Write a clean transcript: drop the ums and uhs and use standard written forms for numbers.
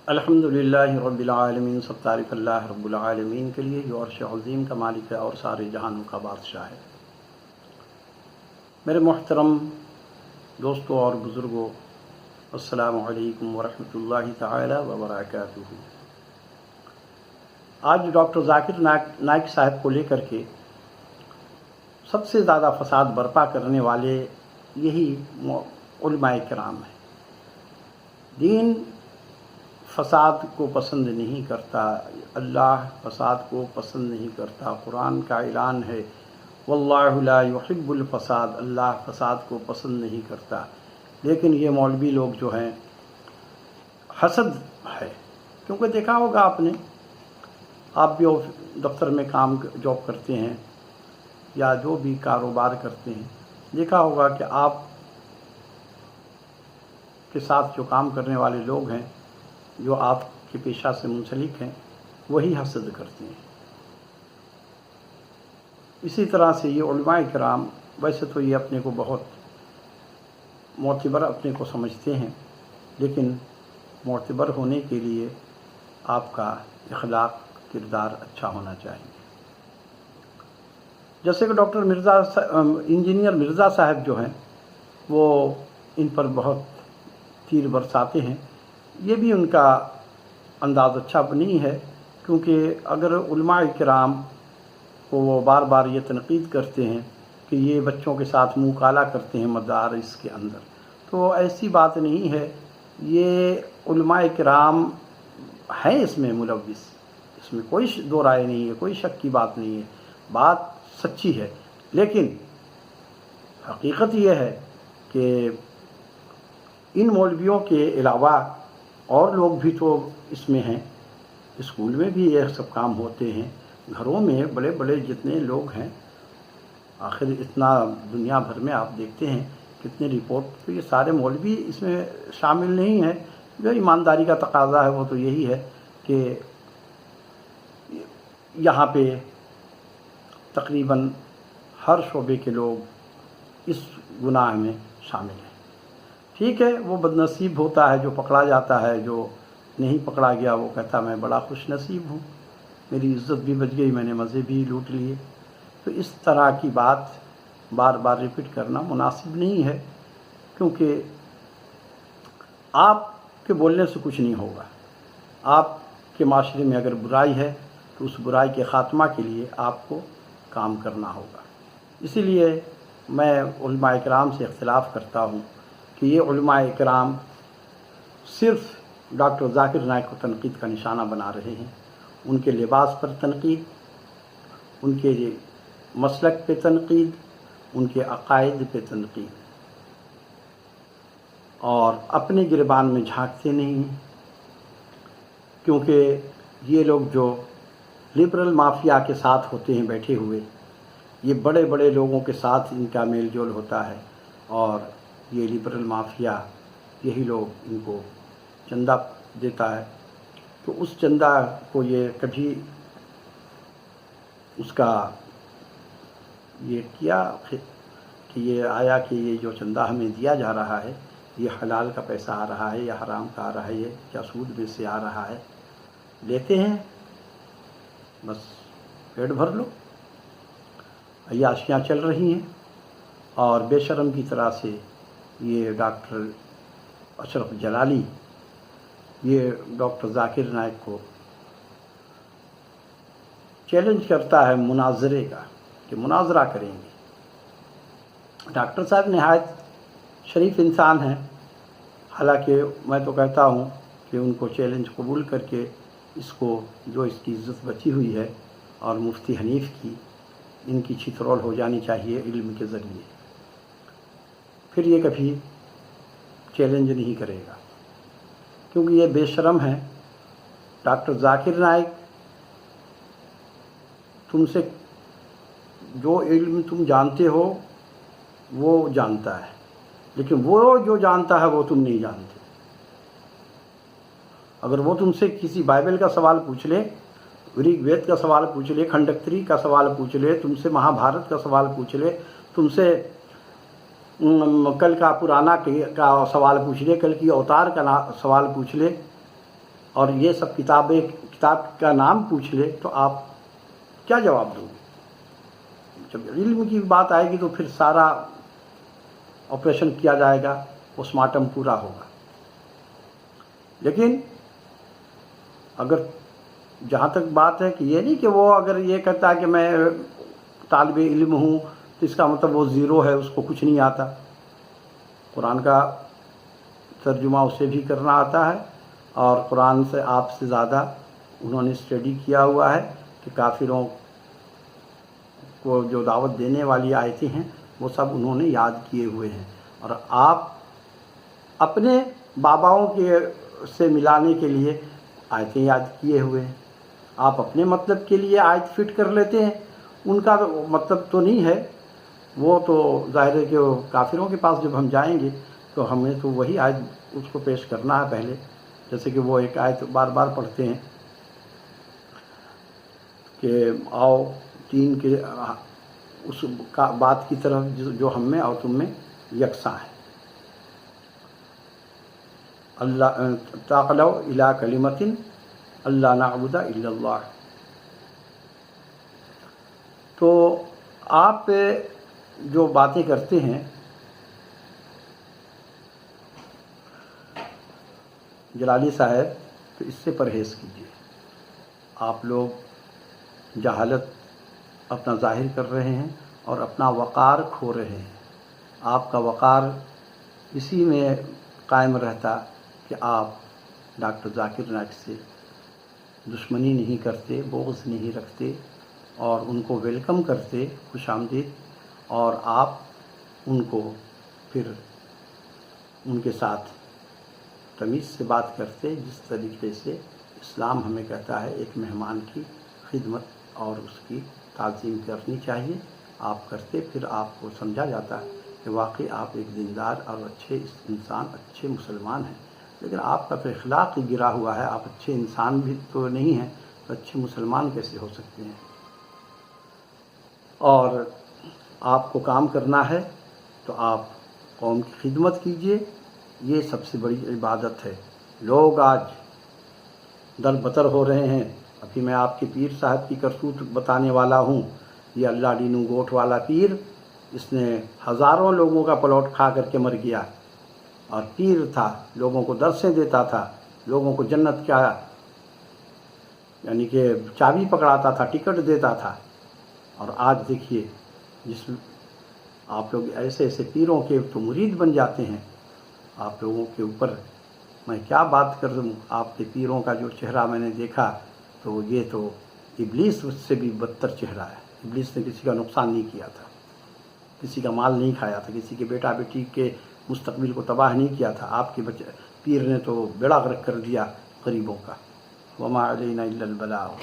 الحمدللہ رب العالمین، سب تعریف اللہ رب العالمین کے لیے جو عرش عظیم کا مالک ہے اور سارے جہانوں کا بادشاہ ہے۔ میرے محترم دوستوں اور بزرگوں، السلام علیکم ورحمۃ اللہ تعالی وبرکاتہ۔ آج ڈاکٹر ذاکر نائک صاحب کو لے کر کے سب سے زیادہ فساد برپا کرنے والے یہی علماء کرام ہیں۔ دین فساد کو پسند نہیں کرتا، اللہ فساد کو پسند نہیں کرتا۔ قرآن کا اعلان ہے، واللہ لا یحب الفساد، اللہ فساد کو پسند نہیں کرتا۔ لیکن یہ مولوی لوگ جو ہیں، حسد ہے، کیونکہ دیکھا ہوگا آپ بھی دفتر میں جاب کرتے ہیں یا جو بھی کاروبار کرتے ہیں، دیکھا ہوگا کہ آپ کے ساتھ جو کام کرنے والے لوگ ہیں، جو آپ کے پیشہ سے منسلک ہیں، وہی حسد کرتے ہیں۔ اسی طرح سے یہ علماء کرام، ویسے تو یہ اپنے کو بہت معتبر اپنے کو سمجھتے ہیں، لیکن معتبر ہونے کے لیے آپ کا اخلاق کردار اچھا ہونا چاہیے۔ جیسے کہ انجینئر مرزا صاحب جو ہیں، وہ ان پر بہت تیر برساتے ہیں۔ یہ بھی ان کا انداز اچھا نہیں ہے، کیونکہ اگر علماء کرام کو وہ بار بار یہ تنقید کرتے ہیں کہ یہ بچوں کے ساتھ منہ کالا کرتے ہیں مدارس کے اندر، تو ایسی بات نہیں ہے۔ یہ علماء کرام ہیں اس میں ملوث، اس میں کوئی دو رائے نہیں ہے، کوئی شک کی بات نہیں ہے، بات سچی ہے۔ لیکن حقیقت یہ ہے کہ ان مولویوں کے علاوہ اور لوگ بھی تو اس میں ہیں۔ اسکول میں بھی یہ سب کام ہوتے ہیں، گھروں میں بڑے بڑے جتنے لوگ ہیں، آخر اتنا دنیا بھر میں آپ دیکھتے ہیں کتنے رپورٹ، تو یہ سارے مولوی اس میں شامل نہیں ہیں۔ جو ایمانداری کا تقاضا ہے وہ تو یہی ہے کہ یہاں پہ تقریباً ہر شعبے کے لوگ اس گناہ میں شامل ہیں۔ ٹھیک ہے، وہ بد نصیب ہوتا ہے جو پکڑا جاتا ہے، جو نہیں پکڑا گیا وہ کہتا میں بڑا خوش نصیب ہوں، میری عزت بھی بچ گئی، میں نے مزے بھی لوٹ لیے۔ تو اس طرح کی بات بار بار ریپیٹ کرنا مناسب نہیں ہے، کیونکہ آپ کے بولنے سے کچھ نہیں ہوگا۔ آپ کے معاشرے میں اگر برائی ہے تو اس برائی کے خاتمہ کے لیے آپ کو کام کرنا ہوگا۔ اسی لیے میں علماء کرام سے اختلاف کرتا ہوں کہ یہ علماء کرام صرف ڈاکٹر ذاکر نائک کو تنقید کا نشانہ بنا رہے ہیں۔ ان کے لباس پر تنقید، ان کے مسلک پہ تنقید، ان کے عقائد پہ تنقید، اور اپنے گریبان میں جھانکتے نہیں ہیں، کیونکہ یہ لوگ جو لبرل مافیا کے ساتھ ہوتے ہیں بیٹھے ہوئے، یہ بڑے بڑے لوگوں کے ساتھ ان کا میل جول ہوتا ہے، اور یہ لبرل مافیا یہی لوگ ان کو چندہ دیتا ہے، تو اس چندہ کو یہ کبھی اس کا یہ کیا کہ یہ آیا کہ یہ جو چندہ ہمیں دیا جا رہا ہے، یہ حلال کا پیسہ آ رہا ہے یا حرام کا آ رہا ہے یا سود میں سے آ رہا ہے، لیتے ہیں بس پیٹ بھر لو، عیاشیاں چل رہی ہیں۔ اور بے شرم کی طرح سے یہ ڈاکٹر اشرف جلالی یہ ڈاکٹر ذاکر نائک کو چیلنج کرتا ہے مناظرے کا، کہ مناظرہ کریں گے۔ ڈاکٹر صاحب نہایت شریف انسان ہیں، حالانکہ میں تو کہتا ہوں کہ ان کو چیلنج قبول کر کے اس کو جو اس کی عزت بچی ہوئی ہے، اور مفتی حنیف کی ان کی چھترول ہو جانی چاہیے علم کے ذریعے، پھر یہ کبھی چیلنج نہیں کرے گا، کیونکہ یہ بے شرم ہیں۔ ڈاکٹر ذاکر نائک تم سے جو علم تم جانتے ہو وہ جانتا ہے، لیکن وہ جو جانتا ہے وہ تم نہیں جانتے۔ اگر وہ تم سے کسی بائبل کا سوال پوچھ لے، ریگ وید کا سوال پوچھ لے، کھنڈکتری کا سوال پوچھ لے، تم سے مہا بھارت کا سوال پوچھ لے، تم سے کل کا پرانا کا سوال پوچھ لے، کل کی اوتار کا سوال پوچھ لے، اور یہ سب کتاب کا نام پوچھ لے تو آپ کیا جواب دوں گے؟ جب علم کی بات آئے گی تو پھر سارا آپریشن کیا جائے گا، پوسٹ مارٹم پورا ہوگا. لیکن اگر جہاں تک بات ہے کہ یہ نہیں کہ وہ اگر یہ کہتا ہے کہ میں طالب علم ہوں تو اس کا مطلب وہ زیرو ہے، اس کو کچھ نہیں آتا. قرآن کا ترجمہ اسے بھی کرنا آتا ہے، اور قرآن سے آپ سے زیادہ انہوں نے اسٹڈی کیا ہوا ہے کہ کافروں کو جو دعوت دینے والی آیتیں ہیں وہ سب انہوں نے یاد کیے ہوئے ہیں. اور آپ اپنے باباؤں کے سے ملانے کے لیے آیتیں یاد کیے ہوئے ہیں. آپ اپنے مطلب کے لیے آیت فٹ کر لیتے ہیں، ان کا مطلب تو نہیں ہے. وہ تو ظاہر ہے کہ کافروں کے پاس جب ہم جائیں گے تو ہمیں تو وہی آیت اس کو پیش کرنا ہے پہلے. جیسے کہ وہ ایک آیت بار بار پڑھتے ہیں کہ آؤ دین کے اس بات کی طرف جو ہم میں اور تم میں یکساں ہے. اللہ تعالوا الی کلمۃ اللہ نعبد الا اللہ. تو آپ جو باتیں کرتے ہیں جلالی صاحب تو اس سے پرہیز کیجیے. آپ لوگ جہالت اپنا ظاہر کر رہے ہیں اور اپنا وقار کھو رہے ہیں. آپ کا وقار اسی میں قائم رہتا کہ آپ ڈاکٹر ذاکر نائک سے دشمنی نہیں کرتے، بغض نہیں رکھتے اور ان کو ویلکم کرتے، خوش آمدید. اور آپ ان کو پھر ان کے ساتھ تمیز سے بات کرتے، جس طریقے سے اسلام ہمیں کہتا ہے ایک مہمان کی خدمت اور اس کی تعظیم کرنی چاہیے. آپ کرتے، پھر آپ کو سمجھا جاتا ہے کہ واقعی آپ ایک دیندار اور اچھے انسان، اچھے مسلمان ہیں. لیکن آپ کا تو اخلاق ہی گرا ہوا ہے. آپ اچھے انسان بھی تو نہیں ہیں تو اچھے مسلمان کیسے ہو سکتے ہیں؟ اور آپ کو کام کرنا ہے تو آپ قوم کی خدمت کیجیے. یہ سب سے بڑی عبادت ہے. لوگ آج در بتر ہو رہے ہیں. ابھی میں آپ کے پیر صاحب کی کرتوت بتانے والا ہوں. یہ اللہ ڈینو گوٹ والا پیر، اس نے ہزاروں لوگوں کا پلاٹ کھا کر کے مر گیا. اور پیر تھا، لوگوں کو درسیں دیتا تھا، لوگوں کو جنت کا یعنی کہ چابی پکڑاتا تھا، ٹکٹ دیتا تھا. اور آج دیکھیے جس آپ لوگ ایسے ایسے پیروں کے تو مرید بن جاتے ہیں. آپ لوگوں کے اوپر میں کیا بات کر دوں. آپ کے پیروں کا جو چہرہ میں نے دیکھا تو یہ تو ابلیس سے بھی بدتر چہرہ ہے. ابلیس نے کسی کا نقصان نہیں کیا تھا، کسی کا مال نہیں کھایا تھا، کسی کے بیٹا بیٹی کے مستقبل کو تباہ نہیں کیا تھا. آپ کے پیر نے تو بیڑا غرق کر دیا غریبوں کا. وما علینا الا البلاغ.